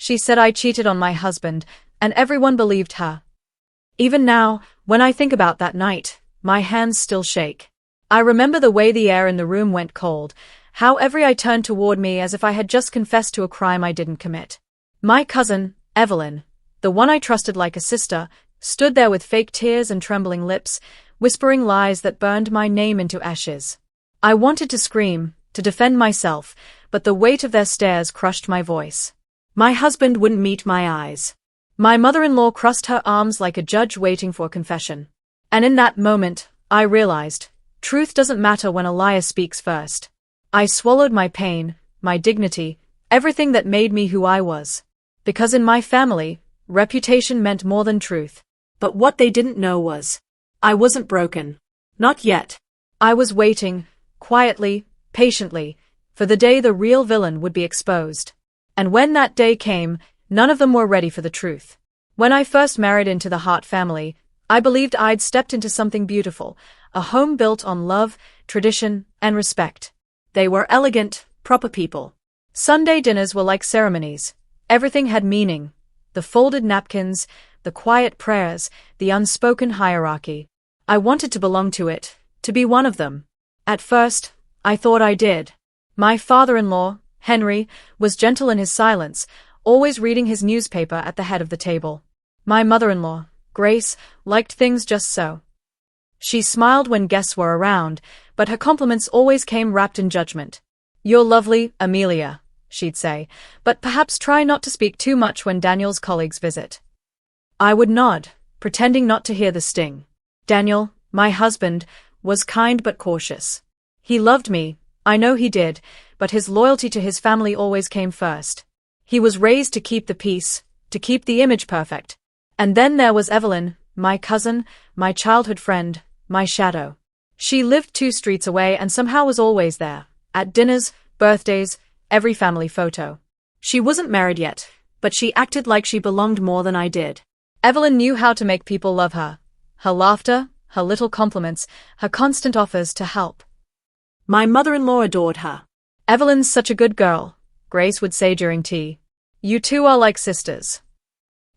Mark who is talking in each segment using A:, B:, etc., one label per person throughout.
A: She said I cheated on my husband, and everyone believed her. Even now, when I think about that night, my hands still shake. I remember the way the air in the room went cold, how every eye turned toward me as if I had just confessed to a crime I didn't commit. My cousin, Evelyn, the one I trusted like a sister, stood there with fake tears and trembling lips, whispering lies that burned my name into ashes. I wanted to scream, to defend myself, but the weight of their stares crushed my voice. My husband wouldn't meet my eyes. My mother-in-law crossed her arms like a judge waiting for a confession. And in that moment, I realized, truth doesn't matter when a liar speaks first. I swallowed my pain, my dignity, everything that made me who I was. Because in my family, reputation meant more than truth. But what they didn't know was, I wasn't broken. Not yet. I was waiting, quietly, patiently, for the day the real villain would be exposed. And when that day came, none of them were ready for the truth. When I first married into the Hart family, I believed I'd stepped into something beautiful, a home built on love, tradition, and respect. They were elegant, proper people. Sunday dinners were like ceremonies. Everything had meaning. The folded napkins, the quiet prayers, the unspoken hierarchy. I wanted to belong to it, to be one of them. At first, I thought I did. My father-in-law, Henry, was gentle in his silence, always reading his newspaper at the head of the table. My mother-in-law, Grace, liked things just so. She smiled when guests were around, but her compliments always came wrapped in judgment. "You're lovely, Amelia," she'd say, "but perhaps try not to speak too much when Daniel's colleagues visit." I would nod, pretending not to hear the sting. Daniel, my husband, was kind but cautious. He loved me, I know he did, but his loyalty to his family always came first. He was raised to keep the peace, to keep the image perfect. And then there was Evelyn, my cousin, my childhood friend, my shadow. She lived 2 streets away and somehow was always there, at dinners, birthdays, every family photo. She wasn't married yet, but she acted like she belonged more than I did. Evelyn knew how to make people love her. Her laughter, her little compliments, her constant offers to help. My mother-in-law adored her. "Evelyn's such a good girl," Grace would say during tea. "You two are like sisters."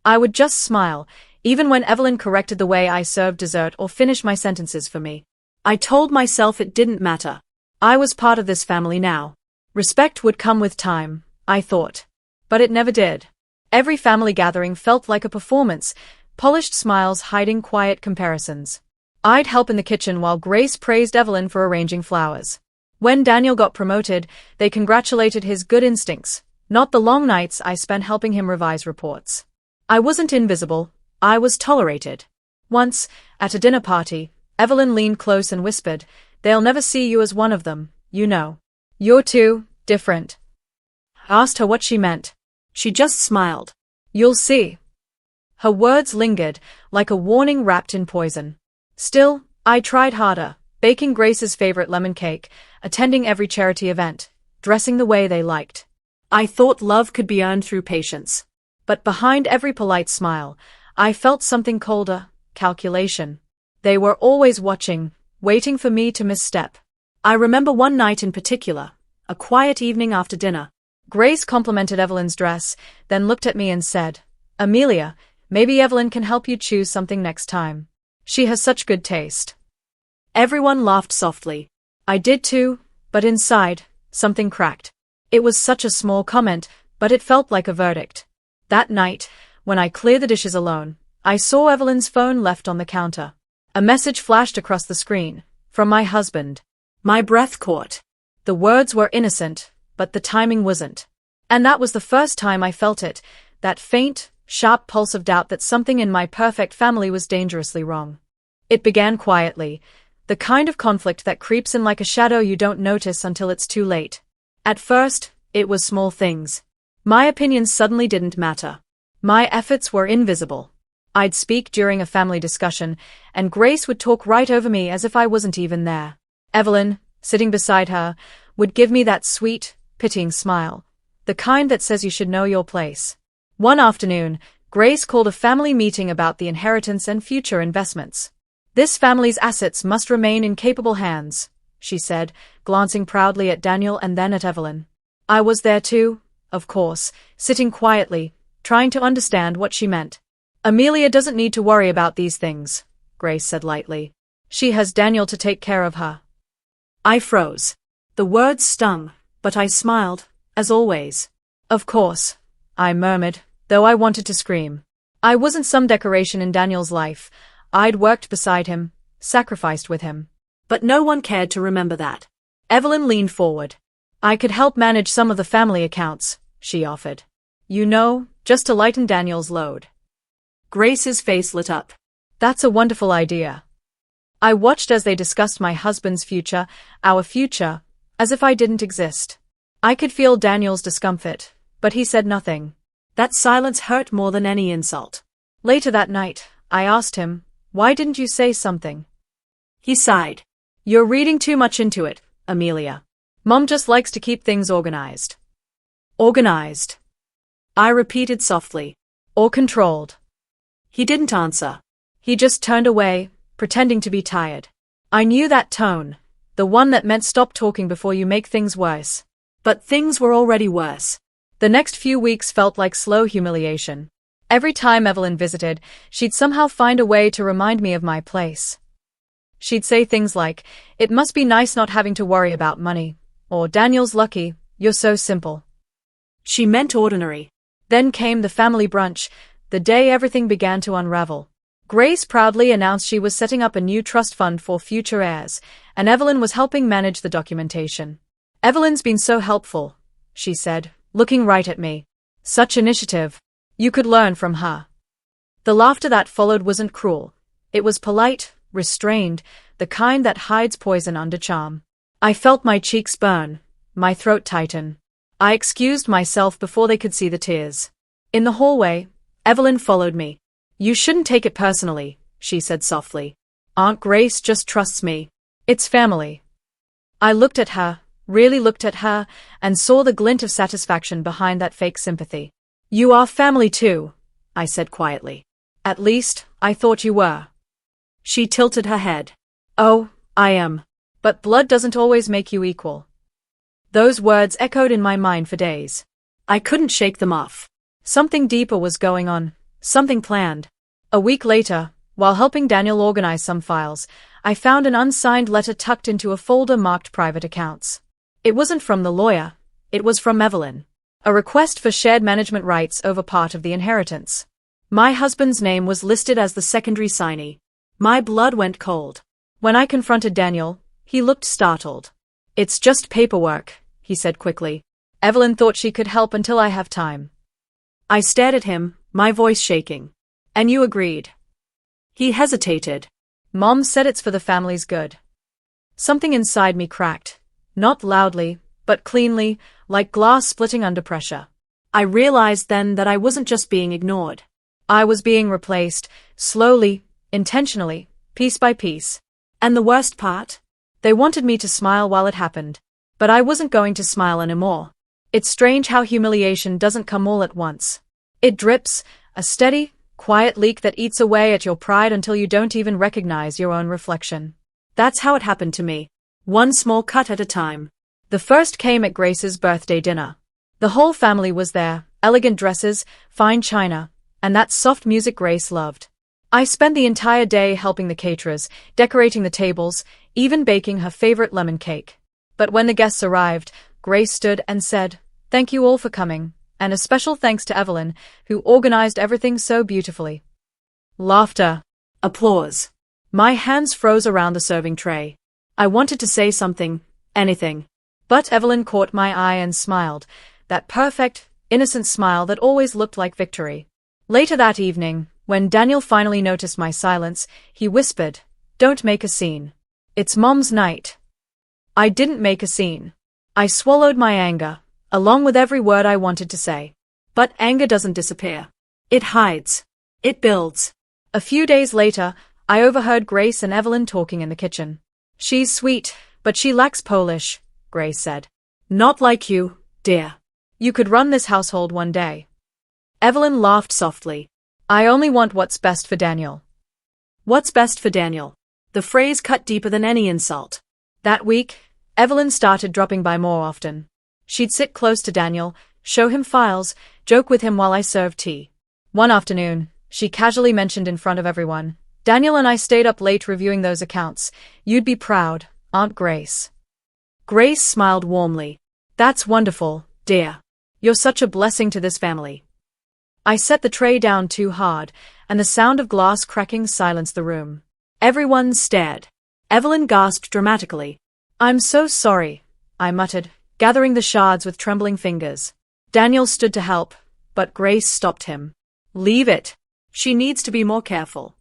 A: I would just smile, even when Evelyn corrected the way I served dessert or finished my sentences for me. I told myself it didn't matter. I was part of this family now. Respect would come with time, I thought. But it never did. Every family gathering felt like a performance, polished smiles hiding quiet comparisons. I'd help in the kitchen while Grace praised Evelyn for arranging flowers. When Daniel got promoted, they congratulated his good instincts, not the long nights I spent helping him revise reports. I wasn't invisible, I was tolerated. Once, at a dinner party, Evelyn leaned close and whispered, "They'll never see you as one of them, you know. You're too different." I asked her what she meant. She just smiled. "You'll see." Her words lingered, like a warning wrapped in poison. Still, I tried harder, baking Grace's favorite lemon cake, attending every charity event, dressing the way they liked. I thought love could be earned through patience. But behind every polite smile, I felt something colder, calculation. They were always watching, waiting for me to misstep. I remember one night in particular, a quiet evening after dinner. Grace complimented Evelyn's dress, then looked at me and said, "Amelia, maybe Evelyn can help you choose something next time. She has such good taste." Everyone laughed softly. I did too, but inside, something cracked. It was such a small comment, but it felt like a verdict. That night, when I cleared the dishes alone, I saw Evelyn's phone left on the counter. A message flashed across the screen, from my husband. My breath caught. The words were innocent, but the timing wasn't. And that was the first time I felt it, that faint, sharp pulse of doubt that something in my perfect family was dangerously wrong. It began quietly, the kind of conflict that creeps in like a shadow you don't notice until it's too late. At first, it was small things. My opinions suddenly didn't matter. My efforts were invisible. I'd speak during a family discussion, and Grace would talk right over me as if I wasn't even there. Evelyn, sitting beside her, would give me that sweet, pitying smile, the kind that says you should know your place. One afternoon, Grace called a family meeting about the inheritance and future investments. "This family's assets must remain in capable hands," she said, glancing proudly at Daniel and then at Evelyn. I was there too, of course, sitting quietly, trying to understand what she meant. Amelia doesn't need to worry about these things, Grace said lightly. She has Daniel to take care of her. I froze. The words stung, but I smiled, as always. Of course, I murmured, though I wanted to scream. I wasn't some decoration in Daniel's life. I'd worked beside him, sacrificed with him. But no one cared to remember that. Evelyn leaned forward. I could help manage some of the family accounts, she offered. You know, just to lighten Daniel's load. Grace's face lit up. That's a wonderful idea. I watched as they discussed my husband's future, our future, as if I didn't exist. I could feel Daniel's discomfort, but he said nothing. That silence hurt more than any insult. Later that night, I asked him, why didn't you say something? He sighed. You're reading too much into it, Amelia. Mom just likes to keep things organized. Organized. I repeated softly. Or controlled. He didn't answer. He just turned away, pretending to be tired. I knew that tone, the one that meant stop talking before you make things worse. But things were already worse. The next few weeks felt like slow humiliation. Every time Evelyn visited, she'd somehow find a way to remind me of my place. She'd say things like, it must be nice not having to worry about money, or Daniel's lucky, you're so simple. She meant ordinary. Then came the family brunch, the day everything began to unravel. Grace proudly announced she was setting up a new trust fund for future heirs, and Evelyn was helping manage the documentation. Evelyn's been so helpful, she said, looking right at me. Such initiative. You could learn from her. The laughter that followed wasn't cruel. It was polite, restrained, the kind that hides poison under charm. I felt my cheeks burn, my throat tighten. I excused myself before they could see the tears. In the hallway, Evelyn followed me. You shouldn't take it personally, she said softly. Aunt Grace just trusts me. It's family. I looked at her, really looked at her, and saw the glint of satisfaction behind that fake sympathy. You are family too, I said quietly. At least, I thought you were. She tilted her head. Oh, I am. But blood doesn't always make you equal. Those words echoed in my mind for days. I couldn't shake them off. Something deeper was going on, something planned. A week later, while helping Daniel organize some files, I found an unsigned letter tucked into a folder marked private accounts. It wasn't from the lawyer, it was from Evelyn. A request for shared management rights over part of the inheritance. My husband's name was listed as the secondary signee. My blood went cold. When I confronted Daniel, he looked startled. It's just paperwork, he said quickly. Evelyn thought she could help until I have time. I stared at him, my voice shaking. And you agreed. He hesitated. Mom said it's for the family's good. Something inside me cracked. Not loudly, but cleanly, like glass splitting under pressure. I realized then that I wasn't just being ignored. I was being replaced, slowly, intentionally, piece by piece. And the worst part? They wanted me to smile while it happened. But I wasn't going to smile anymore. It's strange how humiliation doesn't come all at once. It drips, a steady, quiet leak that eats away at your pride until you don't even recognize your own reflection. That's how it happened to me. One small cut at a time. The first came at Grace's birthday dinner. The whole family was there, elegant dresses, fine china, and that soft music Grace loved. I spent the entire day helping the caterers, decorating the tables, even baking her favorite lemon cake. But when the guests arrived, Grace stood and said, "Thank you all for coming, and a special thanks to Evelyn, who organized everything so beautifully." Laughter. Applause. My hands froze around the serving tray. I wanted to say something, anything. But Evelyn caught my eye and smiled, that perfect, innocent smile that always looked like victory. Later that evening, when Daniel finally noticed my silence, he whispered, "Don't make a scene. It's Mom's night." I didn't make a scene. I swallowed my anger, along with every word I wanted to say. But anger doesn't disappear. It hides. It builds. A few days later, I overheard Grace and Evelyn talking in the kitchen. "She's sweet, but she lacks Polish," Grace said. "Not like you, dear. You could run this household one day." Evelyn laughed softly. "I only want what's best for Daniel." What's best for Daniel? The phrase cut deeper than any insult. That week, Evelyn started dropping by more often. She'd sit close to Daniel, show him files, joke with him while I served tea. One afternoon, she casually mentioned in front of everyone, "Daniel and I stayed up late reviewing those accounts. You'd be proud, Aunt Grace." Grace smiled warmly. "That's wonderful, dear. You're such a blessing to this family." I set the tray down too hard, and the sound of glass cracking silenced the room. Everyone stared. Evelyn gasped dramatically. "I'm so sorry," I muttered, gathering the shards with trembling fingers. Daniel stood to help, but Grace stopped him. "Leave it. She needs to be more careful."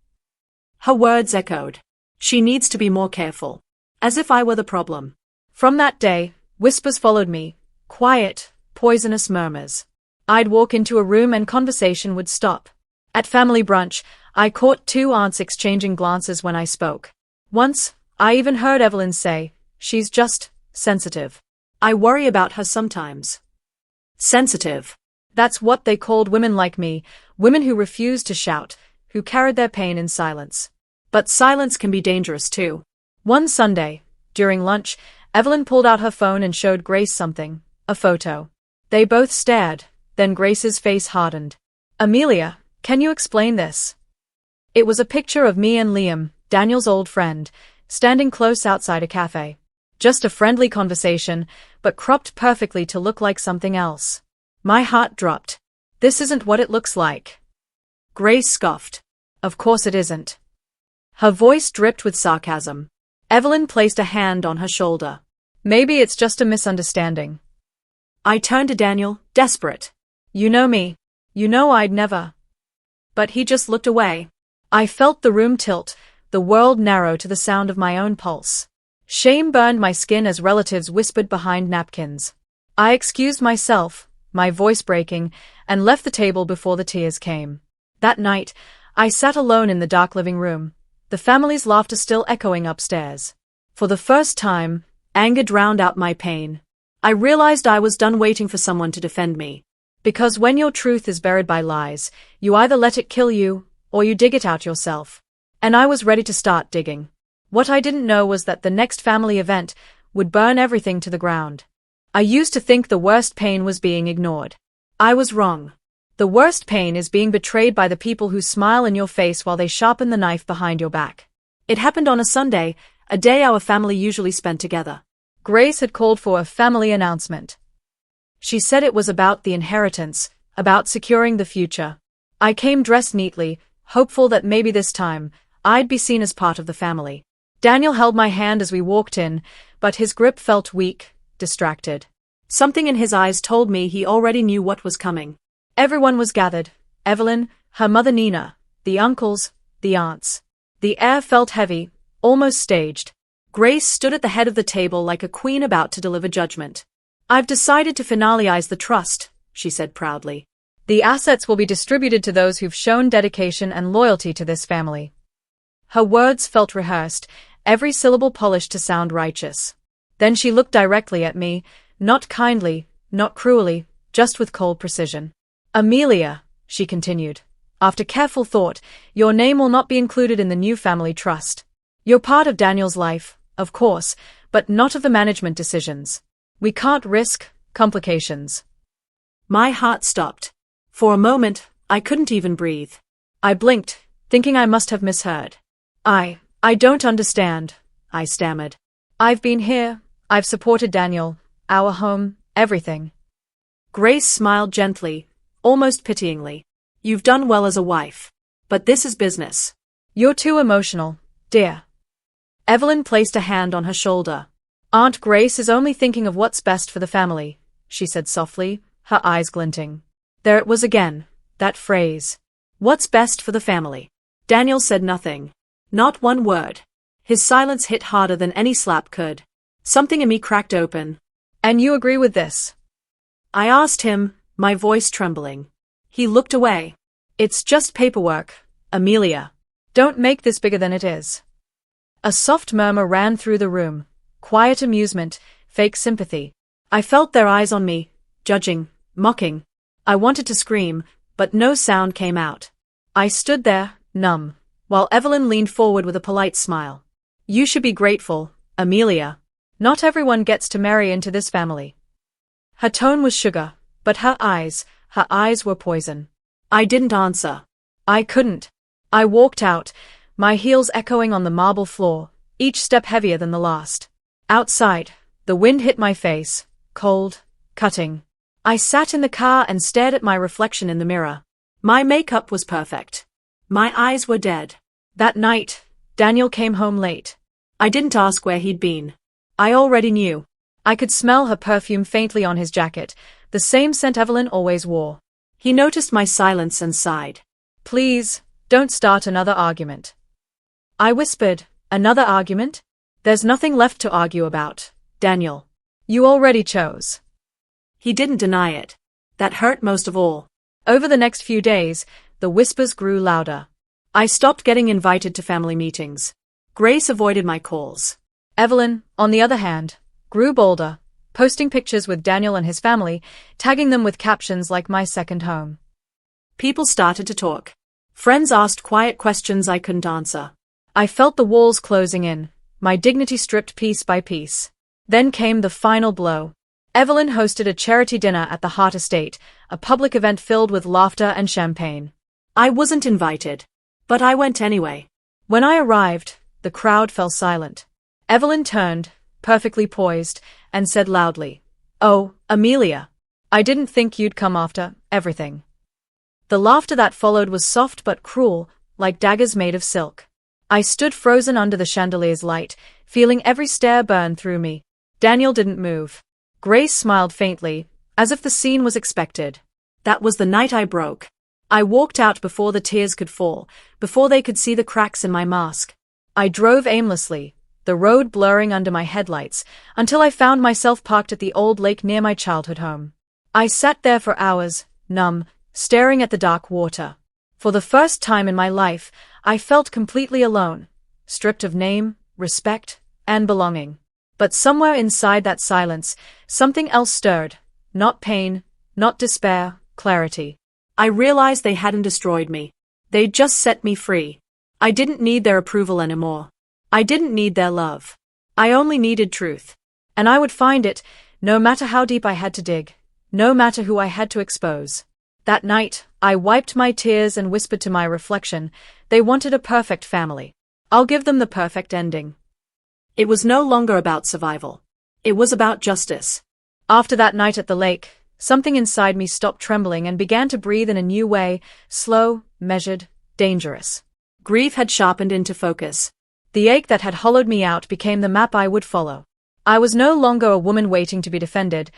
A: Her words echoed. "She needs to be more careful." As if I were the problem. From that day, whispers followed me, quiet, poisonous murmurs. I'd walk into a room and conversation would stop. At family brunch, I caught two aunts exchanging glances when I spoke. Once, I even heard Evelyn say, "She's just sensitive. I worry about her sometimes." Sensitive. That's what they called women like me, women who refused to shout, who carried their pain in silence. But silence can be dangerous too. One Sunday, during lunch, Evelyn pulled out her phone and showed Grace something, a photo. They both stared, then Grace's face hardened. "Amelia, can you explain this?" It was a picture of me and Liam, Daniel's old friend, standing close outside a cafe. Just a friendly conversation, but cropped perfectly to look like something else. My heart dropped. "This isn't what it looks like." Grace scoffed. "Of course it isn't." Her voice dripped with sarcasm. Evelyn placed a hand on her shoulder. "Maybe it's just a misunderstanding." I turned to Daniel, desperate. "You know me. You know I'd never." But he just looked away. I felt the room tilt, the world narrow to the sound of my own pulse. Shame burned my skin as relatives whispered behind napkins. I excused myself, my voice breaking, and left the table before the tears came. That night, I sat alone in the dark living room, the family's laughter still echoing upstairs. For the first time, anger drowned out my pain. I realized I was done waiting for someone to defend me. Because when your truth is buried by lies, you either let it kill you, or you dig it out yourself. And I was ready to start digging. What I didn't know was that the next family event would burn everything to the ground. I used to think the worst pain was being ignored. I was wrong. The worst pain is being betrayed by the people who smile in your face while they sharpen the knife behind your back. It happened on a Sunday, a day our family usually spent together. Grace had called for a family announcement. She said it was about the inheritance, about securing the future. I came dressed neatly, hopeful that maybe this time, I'd be seen as part of the family. Daniel held my hand as we walked in, but his grip felt weak, distracted. Something in his eyes told me he already knew what was coming. Everyone was gathered. Evelyn, her mother Nina, the uncles, the aunts. The air felt heavy, almost staged. Grace stood at the head of the table like a queen about to deliver judgment. "I've decided to finalize the trust," she said proudly. "The assets will be distributed to those who've shown dedication and loyalty to this family." Her words felt rehearsed, every syllable polished to sound righteous. Then she looked directly at me, not kindly, not cruelly, just with cold precision. "Amelia," she continued, "after careful thought, your name will not be included in the new family trust. You're part of Daniel's life, of course, but not of the management decisions. We can't risk complications." My heart stopped. For a moment, I couldn't even breathe. I blinked, thinking I must have misheard. I don't understand," I stammered. "I've been here, I've supported Daniel, our home, everything." Grace smiled gently, almost pityingly. "You've done well as a wife. But this is business." "You're too emotional, dear." Evelyn placed a hand on her shoulder. "Aunt Grace is only thinking of what's best for the family," she said softly, her eyes glinting. There it was again, that phrase. What's best for the family? Daniel said nothing. Not one word. His silence hit harder than any slap could. Something in me cracked open. "And you agree with this?" I asked him, my voice trembling. He looked away. "It's just paperwork, Amelia. Don't make this bigger than it is." A soft murmur ran through the room. Quiet amusement, fake sympathy. I felt their eyes on me, judging, mocking. I wanted to scream, but no sound came out. I stood there, numb, while Evelyn leaned forward with a polite smile. "You should be grateful, Amelia. Not everyone gets to marry into this family." Her tone was sugar, But her eyes were poison. I didn't answer. I couldn't. I walked out, my heels echoing on the marble floor, each step heavier than the last. Outside, the wind hit my face, cold, cutting. I sat in the car and stared at my reflection in the mirror. My makeup was perfect. My eyes were dead. That night, Daniel came home late. I didn't ask where he'd been. I already knew. I could smell her perfume faintly on his jacket, the same scent Evelyn always wore. He noticed my silence and sighed. "Please, don't start another argument." I whispered, "Another argument? There's nothing left to argue about, Daniel. You already chose." He didn't deny it. That hurt most of all. Over the next few days, the whispers grew louder. I stopped getting invited to family meetings. Grace avoided my calls. Evelyn, on the other hand, grew bolder, posting pictures with Daniel and his family, tagging them with captions like "my second home." People started to talk. Friends asked quiet questions I couldn't answer. I felt the walls closing in, my dignity stripped piece by piece. Then came the final blow. Evelyn hosted a charity dinner at the Hart estate, a public event filled with laughter and champagne. I wasn't invited, but I went anyway. When I arrived, the crowd fell silent. Evelyn turned, perfectly poised, and said loudly, "Oh, Amelia. I didn't think you'd come after everything." The laughter that followed was soft but cruel, like daggers made of silk. I stood frozen under the chandelier's light, feeling every stare burn through me. Daniel didn't move. Grace smiled faintly, as if the scene was expected. That was the night I broke. I walked out before the tears could fall, before they could see the cracks in my mask. I drove aimlessly, the road blurring under my headlights, until I found myself parked at the old lake near my childhood home. I sat there for hours, numb, staring at the dark water. For the first time in my life, I felt completely alone, stripped of name, respect, and belonging. But somewhere inside that silence, something else stirred. Not pain, not despair, clarity. I realized they hadn't destroyed me. They'd just set me free. I didn't need their approval anymore. I didn't need their love. I only needed truth. And I would find it, no matter how deep I had to dig, no matter who I had to expose. That night, I wiped my tears and whispered to my reflection, they wanted a perfect family. I'll give them the perfect ending. It was no longer about survival. It was about justice. After that night at the lake, something inside me stopped trembling and began to breathe in a new way, slow, measured, dangerous. Grief had sharpened into focus. The ache that had hollowed me out became the map I would follow. I was no longer a woman waiting to be defended.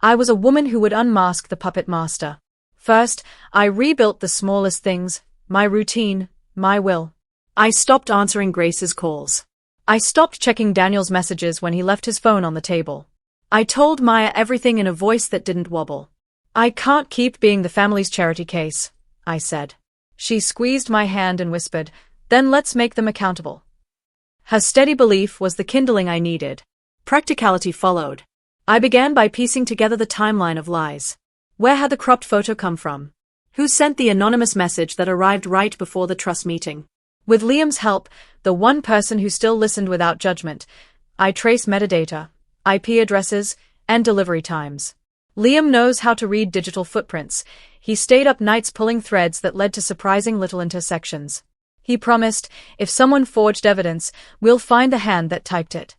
A: I was a woman who would unmask the puppet master. First, I rebuilt the smallest things, my routine, my will. I stopped answering Grace's calls. I stopped checking Daniel's messages when he left his phone on the table. I told Maya everything in a voice that didn't wobble. "I can't keep being the family's charity case," I said. She squeezed my hand and whispered, "Then let's make them accountable." Her steady belief was the kindling I needed. Practicality followed. I began by piecing together the timeline of lies. Where had the cropped photo come from? Who sent the anonymous message that arrived right before the trust meeting? With Liam's help, the one person who still listened without judgment, I traced metadata, IP addresses, and delivery times. Liam knows how to read digital footprints. He stayed up nights pulling threads that led to surprising little intersections. He promised, if someone forged evidence, we'll find the hand that typed it.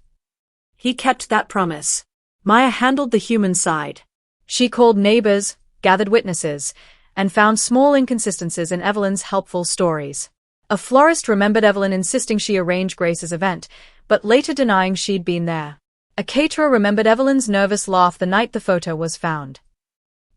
A: He kept that promise. Maya handled the human side. She called neighbors, gathered witnesses, and found small inconsistencies in Evelyn's helpful stories. A florist remembered Evelyn insisting she arrange Grace's event, but later denying she'd been there. A caterer remembered Evelyn's nervous laugh the night the photo was found.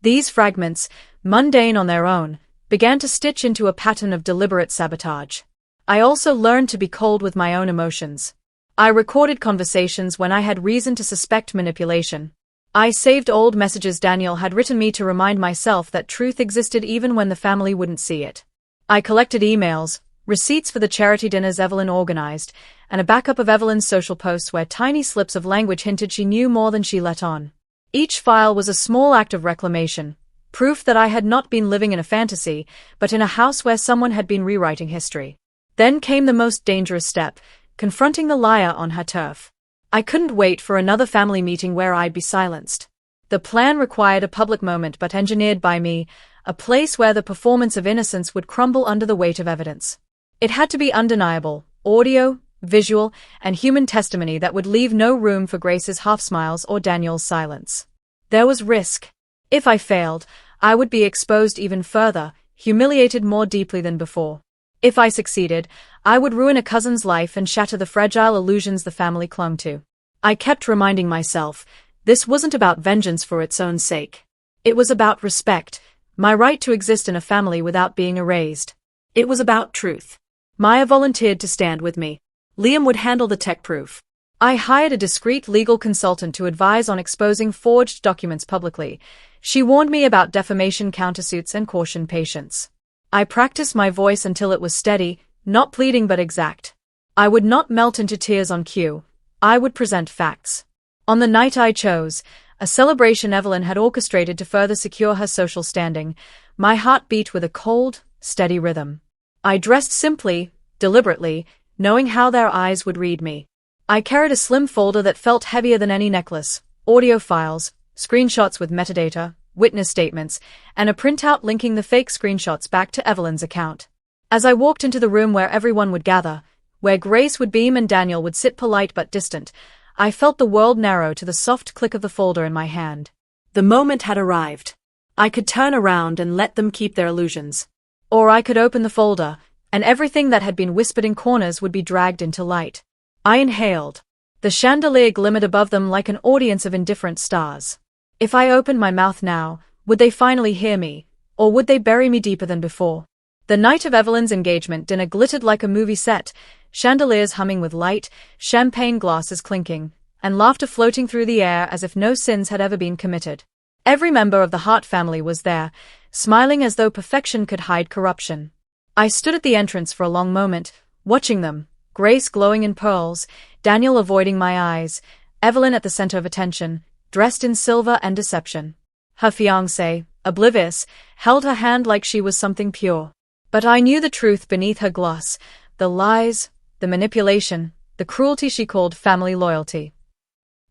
A: These fragments, mundane on their own, began to stitch into a pattern of deliberate sabotage. I also learned to be cold with my own emotions. I recorded conversations when I had reason to suspect manipulation. I saved old messages Daniel had written me to remind myself that truth existed even when the family wouldn't see it. I collected emails, receipts for the charity dinners Evelyn organized, and a backup of Evelyn's social posts where tiny slips of language hinted she knew more than she let on. Each file was a small act of reclamation, proof that I had not been living in a fantasy, but in a house where someone had been rewriting history. Then came the most dangerous step, confronting the liar on her turf. I couldn't wait for another family meeting where I'd be silenced. The plan required a public moment but engineered by me, a place where the performance of innocence would crumble under the weight of evidence. It had to be undeniable, audio, visual, and human testimony that would leave no room for Grace's half-smiles or Daniel's silence. There was risk. If I failed, I would be exposed even further, humiliated more deeply than before. If I succeeded, I would ruin a cousin's life and shatter the fragile illusions the family clung to. I kept reminding myself, this wasn't about vengeance for its own sake. It was about respect, my right to exist in a family without being erased. It was about truth. Maya volunteered to stand with me. Liam would handle the tech proof. I hired a discreet legal consultant to advise on exposing forged documents publicly. She warned me about defamation countersuits and cautioned patience. I practiced my voice until it was steady, not pleading but exact. I would not melt into tears on cue. I would present facts. On the night I chose, a celebration Evelyn had orchestrated to further secure her social standing, my heart beat with a cold, steady rhythm. I dressed simply, deliberately, knowing how their eyes would read me. I carried a slim folder that felt heavier than any necklace, audio files, screenshots with metadata, witness statements, and a printout linking the fake screenshots back to Evelyn's account. As I walked into the room where everyone would gather, where Grace would beam and Daniel would sit polite but distant, I felt the world narrow to the soft click of the folder in my hand. The moment had arrived. I could turn around and let them keep their illusions. Or I could open the folder, and everything that had been whispered in corners would be dragged into light. I inhaled. The chandelier glimmered above them like an audience of indifferent stars. If I opened my mouth now, would they finally hear me, or would they bury me deeper than before? The night of Evelyn's engagement dinner glittered like a movie set, chandeliers humming with light, champagne glasses clinking, and laughter floating through the air as if no sins had ever been committed. Every member of the Hart family was there, smiling as though perfection could hide corruption. I stood at the entrance for a long moment, watching them, Grace glowing in pearls, Daniel avoiding my eyes, Evelyn at the center of attention, dressed in silver and deception. Her fiancé, oblivious, held her hand like she was something pure. But I knew the truth beneath her gloss, the lies, the manipulation, the cruelty she called family loyalty.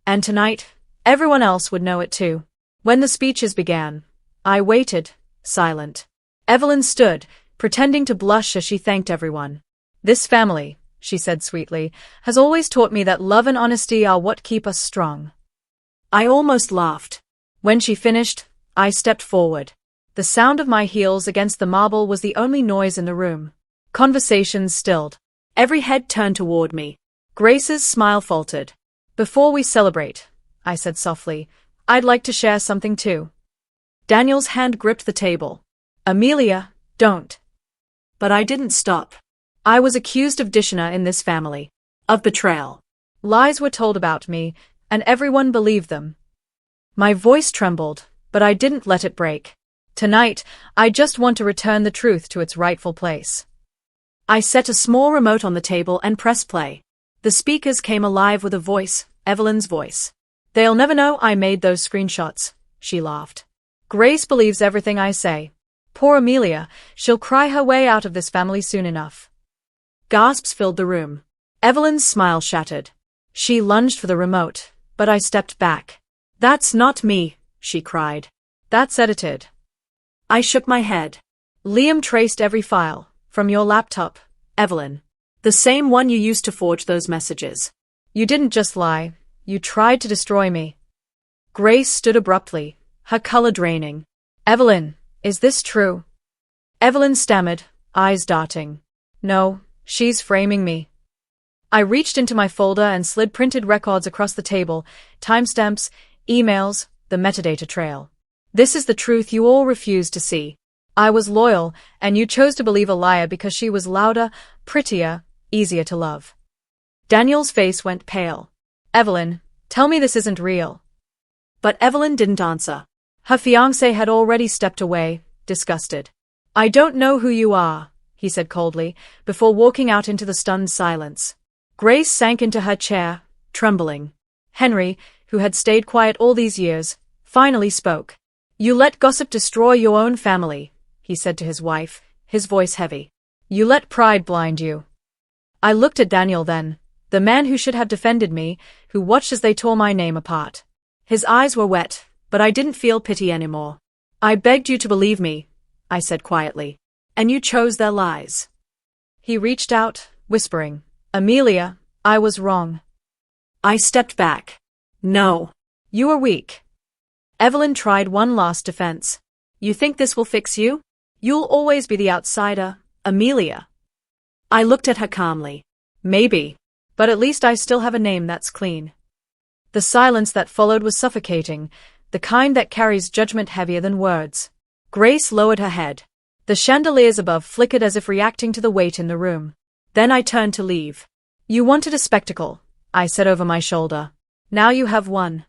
A: And tonight, everyone else would know it too. When the speeches began, I waited, silent. Evelyn stood, pretending to blush as she thanked everyone. This family, she said sweetly, has always taught me that love and honesty are what keep us strong. I almost laughed. When she finished, I stepped forward. The sound of my heels against the marble was the only noise in the room. Conversations stilled. Every head turned toward me. Grace's smile faltered. Before we celebrate, I said softly, I'd like to share something too. Daniel's hand gripped the table. Amelia, don't. But I didn't stop. I was accused of dishonor in this family. Of betrayal. Lies were told about me, and everyone believed them. My voice trembled, but I didn't let it break. Tonight, I just want to return the truth to its rightful place. I set a small remote on the table and pressed play. The speakers came alive with a voice, Evelyn's voice. They'll never know I made those screenshots, she laughed. Grace believes everything I say. Poor Amelia, she'll cry her way out of this family soon enough. Gasps filled the room. Evelyn's smile shattered. She lunged for the remote, but I stepped back. That's not me, she cried. That's edited. I shook my head. Liam traced every file, from your laptop, Evelyn. The same one you used to forge those messages. You didn't just lie, you tried to destroy me. Grace stood abruptly, her color draining. Evelyn, is this true? Evelyn stammered, eyes darting. No, she's framing me. I reached into my folder and slid printed records across the table, timestamps, emails, the metadata trail. This is the truth you all refused to see. I was loyal, and you chose to believe a liar because she was louder, prettier, easier to love. Daniel's face went pale. Evelyn, tell me this isn't real. But Evelyn didn't answer. Her fiancé had already stepped away, disgusted. I don't know who you are, he said coldly, before walking out into the stunned silence. Grace sank into her chair, trembling. Henry, who had stayed quiet all these years, finally spoke. You let gossip destroy your own family, he said to his wife, his voice heavy. You let pride blind you. I looked at Daniel then, the man who should have defended me, who watched as they tore my name apart. His eyes were wet, but I didn't feel pity anymore. I begged you to believe me, I said quietly. And you chose their lies. He reached out, whispering, Amelia, I was wrong. I stepped back. No. You are weak. Evelyn tried one last defense. You think this will fix you? You'll always be the outsider, Amelia. I looked at her calmly. Maybe. But at least I still have a name that's clean. The silence that followed was suffocating, the kind that carries judgment heavier than words. Grace lowered her head. The chandeliers above flickered as if reacting to the weight in the room. Then I turned to leave. You wanted a spectacle, I said over my shoulder. Now you have one.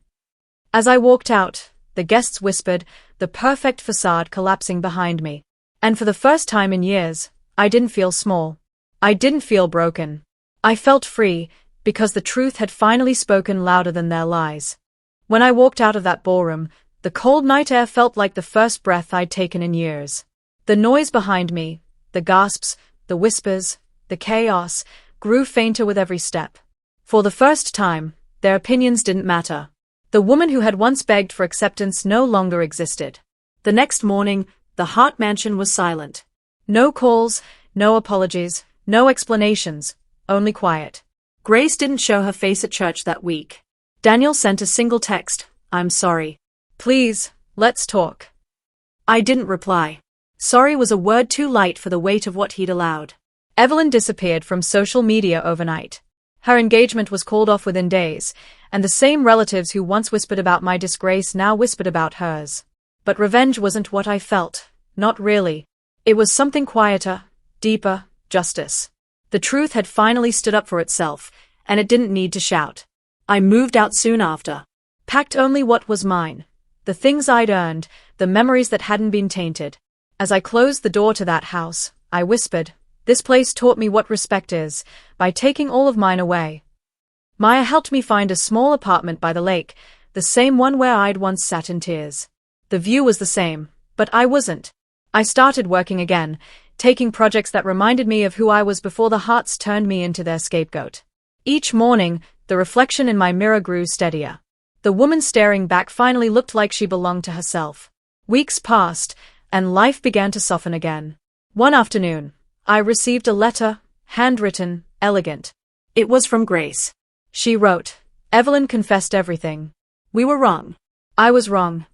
A: As I walked out, the guests whispered, the perfect facade collapsing behind me. And for the first time in years, I didn't feel small. I didn't feel broken. I felt free, because the truth had finally spoken louder than their lies. When I walked out of that ballroom, the cold night air felt like the first breath I'd taken in years. The noise behind me, the gasps, the whispers, the chaos, grew fainter with every step. For the first time, their opinions didn't matter. The woman who had once begged for acceptance no longer existed. The next morning, the Hart mansion was silent. No calls, no apologies, no explanations, only quiet. Grace didn't show her face at church that week. Daniel sent a single text, I'm sorry. Please, let's talk. I didn't reply. Sorry was a word too light for the weight of what he'd allowed. Evelyn disappeared from social media overnight. Her engagement was called off within days, and the same relatives who once whispered about my disgrace now whispered about hers. But revenge wasn't what I felt, not really. It was something quieter, deeper, justice. The truth had finally stood up for itself, and it didn't need to shout. I moved out soon after. Packed only what was mine. The things I'd earned, the memories that hadn't been tainted. As I closed the door to that house, I whispered, this place taught me what respect is, by taking all of mine away. Maya helped me find a small apartment by the lake, the same one where I'd once sat in tears. The view was the same, but I wasn't. I started working again, taking projects that reminded me of who I was before the Harts turned me into their scapegoat. Each morning, the reflection in my mirror grew steadier. The woman staring back finally looked like she belonged to herself. Weeks passed, and life began to soften again. One afternoon, I received a letter, handwritten, elegant. It was from Grace. She wrote, Evelyn confessed everything. We were wrong. I was wrong.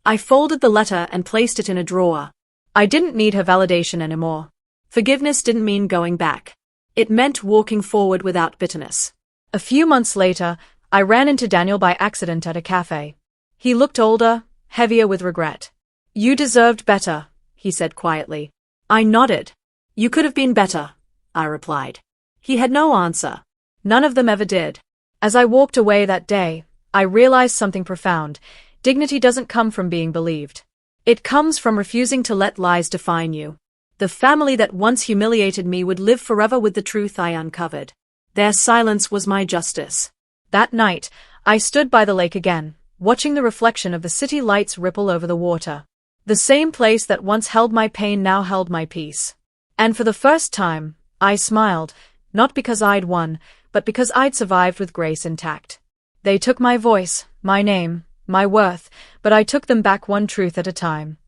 A: I folded the letter and placed it in a drawer. I didn't need her validation anymore. Forgiveness didn't mean going back. It meant walking forward without bitterness. A few months later, I ran into Daniel by accident at a cafe. He looked older, heavier with regret. You deserved better, he said quietly. I nodded. You could have been better, I replied. He had no answer. None of them ever did. As I walked away that day, I realized something profound. Dignity doesn't come from being believed. It comes from refusing to let lies define you. The family that once humiliated me would live forever with the truth I uncovered. Their silence was my justice. That night, I stood by the lake again, watching the reflection of the city lights ripple over the water. The same place that once held my pain now held my peace. And for the first time, I smiled, not because I'd won, but because I'd survived with Grace intact. They took my voice, my name, my worth, but I took them back one truth at a time.